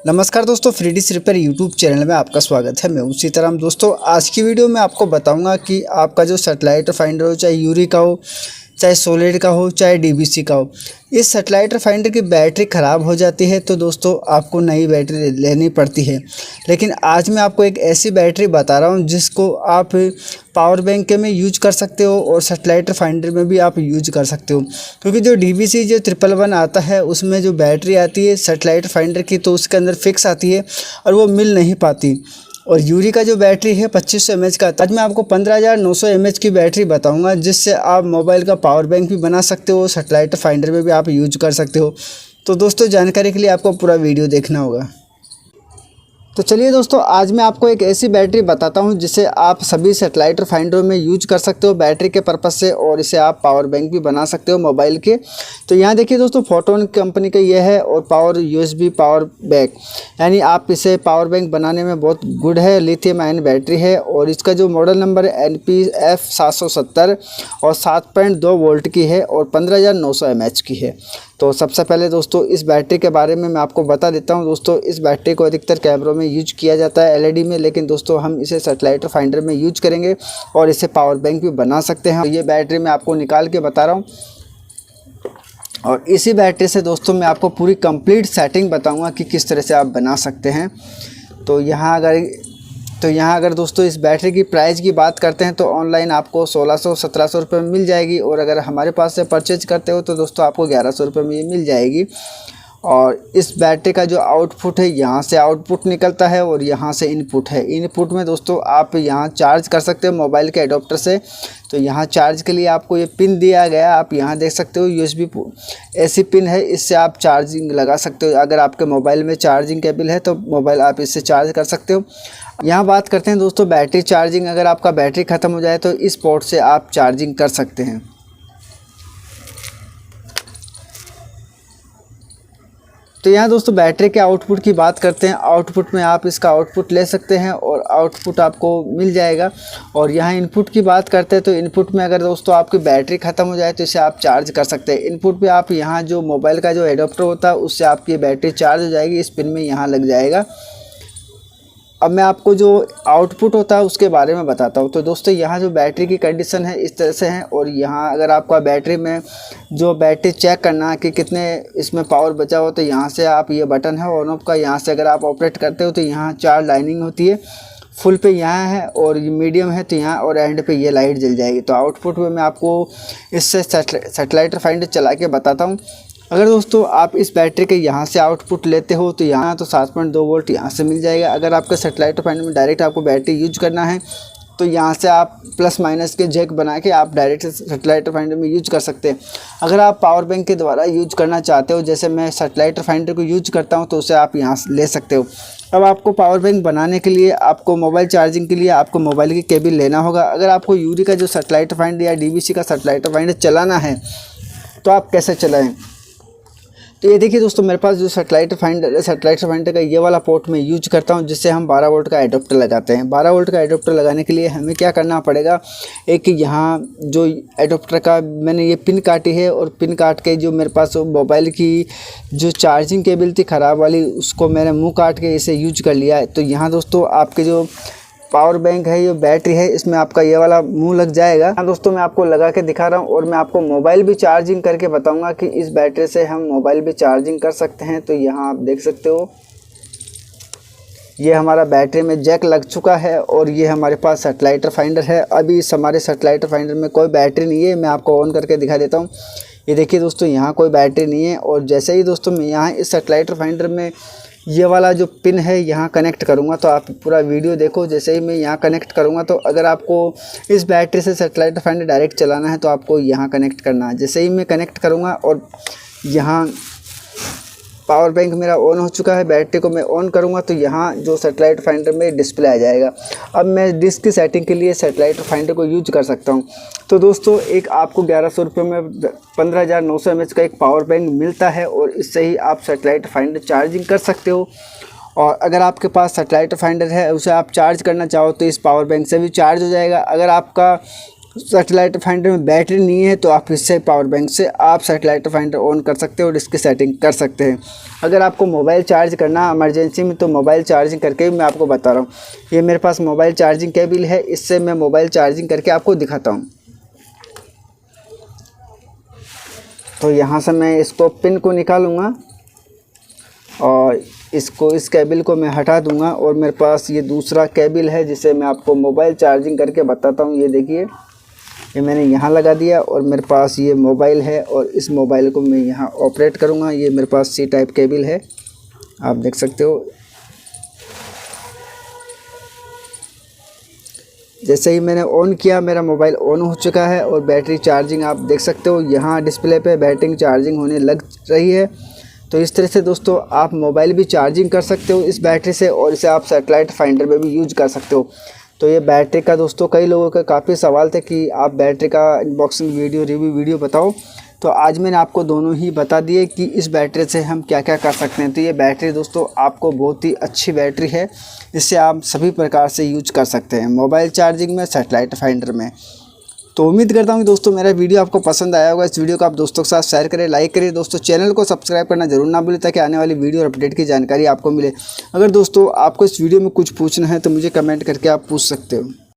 नमस्कार दोस्तों, फ्रीडीज repair YouTube channel में आपका स्वागत है। मैं हूं सीताराम। दोस्तों, आज की वीडियो में आपको बताऊंगा कि आपका जो सैटेलाइट फाइंडर हो, चाहे यूरी का हो, चाहे सोलिड का हो, चाहे डीवीसी का हो, इस सैटेलाइट फाइंडर की बैटरी ख़राब हो जाती है तो दोस्तों आपको नई बैटरी लेनी पड़ती है। लेकिन आज मैं आपको एक ऐसी बैटरी बता रहा हूं जिसको आप पावर बैंक में यूज कर सकते हो और सैटेलाइट फाइंडर में भी आप यूज कर सकते हो। क्योंकि जो डीवीसी जो 111 आता है उसमें जो बैटरी आती है सैटेलाइट फाइंडर की, तो उसके अंदर फिक्स आती है और वो मिल नहीं पाती। और यूरी का जो बैटरी है 2500 mAh का। आज मैं आपको 15900 mAh की बैटरी बताऊंगा जिससे आप मोबाइल का पावर बैंक भी बना सकते हो, सैटेलाइट फाइंडर में भी आप यूज कर सकते हो। तो दोस्तों, जानकारी के लिए आपको पूरा वीडियो देखना होगा। तो चलिए दोस्तों, आज मैं आपको एक ऐसी बैटरी बताता हूं जिसे आप सभी सैटेलाइट फाइंडरों में यूज कर सकते हो बैटरी के पर्पज़ से, और इसे आप पावर बैंक भी बना सकते हो मोबाइल के। तो यहाँ देखिए दोस्तों, फोटोन कंपनी का ये है और पावर USB पावर बैंक, यानी आप इसे पावर बैंक बनाने में बहुत गुड है। लिथियम आयन बैटरी है और इसका जो मॉडल नंबर है NPF 770 और 7.2 वोल्ट की है और 15900 mAh की है। तो सबसे पहले दोस्तों इस बैटरी के बारे में मैं आपको बता देता हूं। दोस्तों, इस बैटरी को अधिकतर कैमरों में यूज किया जाता है LED में, लेकिन दोस्तों हम इसे सैटेलाइट फाइंडर में यूज करेंगे और इसे पावर बैंक भी बना सकते हैं। तो ये बैटरी मैं आपको निकाल के बता रहा हूं और इसी बैटरी से दोस्तों मैं आपको पूरी कंप्लीट सेटिंग बताऊँगा कि किस तरह से आप बना सकते हैं। तो यहाँ अगर दोस्तों इस बैटरी की प्राइस की बात करते हैं तो ऑनलाइन आपको 1600-1700 रुपये में मिल जाएगी, और अगर हमारे पास से परचेज करते हो तो दोस्तों आपको 1100 रुपये में ये मिल जाएगी। और इस बैटरी का जो आउटपुट है, यहाँ से आउटपुट निकलता है और यहाँ से इनपुट है। इनपुट में दोस्तों आप यहाँ चार्ज कर सकते हो मोबाइल के एडोप्टर से। तो यहाँ चार्ज के लिए आपको ये पिन दिया गया, आप यहाँ देख सकते हो USB ऐसी पिन है, इससे आप चार्जिंग लगा सकते हो। अगर आपके मोबाइल में चार्जिंग केबल है तो मोबाइल आप इससे चार्ज कर सकते हो। यहाँ बात करते हैं दोस्तों बैटरी चार्जिंग। अगर आपका बैटरी ख़त्म हो जाए तो इस पोर्ट से आप चार्जिंग कर सकते हैं। तो यहाँ दोस्तों बैटरी के आउटपुट की बात करते हैं। आउटपुट में आप इसका आउटपुट ले सकते हैं और आउटपुट आपको मिल जाएगा। और यहाँ इनपुट की बात करते हैं तो इनपुट में अगर दोस्तों आपकी बैटरी ख़त्म हो जाए तो इसे आप चार्ज कर सकते हैं। इनपुट पे आप यहाँ जो मोबाइल का जो एडाप्टर होता है उससे आपकी बैटरी चार्ज हो जाएगी, इस पिन में यहाँ लग जाएगा। अब मैं आपको जो आउटपुट होता है उसके बारे में बताता हूँ। तो दोस्तों यहाँ जो बैटरी की कंडीशन है इस तरह से है, और यहाँ अगर आपका बैटरी में जो बैटरी चेक करना है कि कितने इसमें पावर बचा हो तो यहाँ से आप ये बटन है ऑन ऑफ का, यहाँ से अगर आप ऑपरेट करते हो तो यहाँ 4 लाइनिंग होती है। फुल पे यहाँ है और ये मीडियम है तो यहाँ, और एंड पे ये लाइट जल जाएगी। तो आउटपुट में मैं आपको इससे सैटेलाइट फाइंडर चला के बताता हूँ। अगर दोस्तों आप इस बैटरी के यहाँ से आउटपुट लेते हो तो यहाँ तो 7.2 वोल्ट यहाँ से मिल जाएगा। अगर आपका सैटेलाइट फाइंडर में डायरेक्ट आपको बैटरी यूज करना है तो यहाँ से आप प्लस माइनस के जैक बना के आप डायरेक्ट सैटेलाइट फाइंडर में यूज कर सकते हैं। अगर आप पावर बैंक के द्वारा यूज करना चाहते हो, जैसे मैं सैटेलाइट फाइंडर को यूज करता हूँ, तो उसे आप यहाँ से ले सकते हो। अब आपको पावर बैंक बनाने के लिए आपको मोबाइल चार्जिंग के लिए आपको मोबाइल की केबल लेना होगा। अगर आपको यूरी का जो सैटेलाइट फाइंडर या डीवीसी का सैटेलाइट फाइंडर चलाना है तो आप कैसे चलाएँ। तो ये देखिए दोस्तों, मेरे पास जो सैटेलाइट फाइंडर का ये वाला पोर्ट मैं यूज करता हूँ, जिससे हम 12 वोल्ट का एडाप्टर लगाते हैं। 12 वोल्ट का एडाप्टर लगाने के लिए हमें क्या करना पड़ेगा, एक यहाँ जो एडाप्टर का मैंने ये पिन काटी है, और पिन काट के जो मेरे पास मोबाइल की जो चार्जिंग केबल थी ख़राब वाली, उसको मैंने मुँह काट के इसे यूज कर लिया है। तो यहाँ दोस्तों आपके जो पावर बैंक है, ये बैटरी है, इसमें आपका ये वाला मुंह लग जाएगा। हाँ दोस्तों, मैं आपको लगा के दिखा रहा हूँ और मैं आपको मोबाइल भी चार्जिंग करके बताऊंगा कि इस बैटरी से हम मोबाइल भी चार्जिंग कर सकते हैं। तो यहाँ आप देख सकते हो ये हमारा बैटरी में जैक लग चुका है और ये हमारे पास सैटेलाइट फाइंडर है। अभी इस हमारे सैटेलाइट फाइंडर में कोई बैटरी नहीं है, मैं आपको ऑन करके दिखा देता हूँ। ये देखिए दोस्तों, यहाँ कोई बैटरी नहीं है। और जैसे ही दोस्तों मैं यहाँ इस सैटेलाइट फाइंडर में ये वाला जो पिन है यहाँ कनेक्ट करूँगा, तो आप पूरा वीडियो देखो। जैसे ही मैं यहाँ कनेक्ट करूँगा तो अगर आपको इस बैटरी से सैटेलाइट फाइंडर डायरेक्ट चलाना है तो आपको यहाँ कनेक्ट करना है। जैसे ही मैं कनेक्ट करूँगा और यहाँ पावर बैंक मेरा ऑन हो चुका है, बैटरी को मैं ऑन करूँगा तो यहाँ जो सैटेलाइट फाइंडर में डिस्प्ले आ जाएगा। अब मैं डिस्क की सेटिंग के लिए सैटेलाइट फाइंडर को यूज कर सकता हूँ। तो दोस्तों एक आपको 1100 रुपये में 15900 mAh का एक पावर बैंक मिलता है, और इससे ही आप सैटेलाइट फाइंडर चार्जिंग कर सकते हो। और अगर आपके पास सैटेलाइट फाइंडर है, उसे आप चार्ज करना चाहो तो इस पावर बैंक से भी चार्ज हो जाएगा। अगर आपका सैटेलाइट फाइंडर में बैटरी नहीं है तो आप इससे पावर बैंक से आप सैटेलाइट फाइंडर ऑन कर सकते हो और इसकी सेटिंग कर सकते हैं। अगर आपको मोबाइल चार्ज करना इमरजेंसी में तो मोबाइल चार्जिंग करके भी मैं आपको बता रहा हूँ। ये मेरे पास मोबाइल चार्जिंग केबल है, इससे मैं मोबाइल चार्जिंग करके आपको दिखाता हूँ। तो यहाँ से मैं इसको पिन को निकालूँगा और इसको इस केबल को मैं हटा दूँगा और मेरे पास ये दूसरा केबल है जिसे मैं आपको मोबाइल चार्जिंग करके बताता हूँ। ये देखिए, ये मैंने यहाँ लगा दिया और मेरे पास ये मोबाइल है और इस मोबाइल को मैं यहाँ ऑपरेट करूँगा। ये मेरे पास सी टाइप केबल है, आप देख सकते हो। जैसे ही मैंने ऑन किया मेरा मोबाइल ऑन हो चुका है और बैटरी चार्जिंग आप देख सकते हो, यहाँ डिस्प्ले पे बैटरी चार्जिंग होने लग रही है। तो इस तरह से दोस्तों आप मोबाइल भी चार्जिंग कर सकते हो इस बैटरी से और इसे आप सैटेलाइट फाइंडर में भी यूज कर सकते हो। तो ये बैटरी का दोस्तों कई लोगों का काफ़ी सवाल थे कि आप बैटरी का अनबॉक्सिंग वीडियो रिव्यू वीडियो बताओ, तो आज मैंने आपको दोनों ही बता दिए कि इस बैटरी से हम क्या क्या कर सकते हैं। तो ये बैटरी दोस्तों आपको बहुत ही अच्छी बैटरी है, इससे आप सभी प्रकार से यूज कर सकते हैं, मोबाइल चार्जिंग में, सैटेलाइट फाइंडर में। तो उम्मीद करता हूँ कि दोस्तों मेरा वीडियो आपको पसंद आया होगा। इस वीडियो को आप दोस्तों के साथ शेयर करें, लाइक करें। दोस्तों चैनल को सब्सक्राइब करना जरूर ना भूलें ताकि आने वाली वीडियो और अपडेट की जानकारी आपको मिले। अगर दोस्तों आपको इस वीडियो में कुछ पूछना है तो मुझे कमेंट करके आप पूछ सकते हो।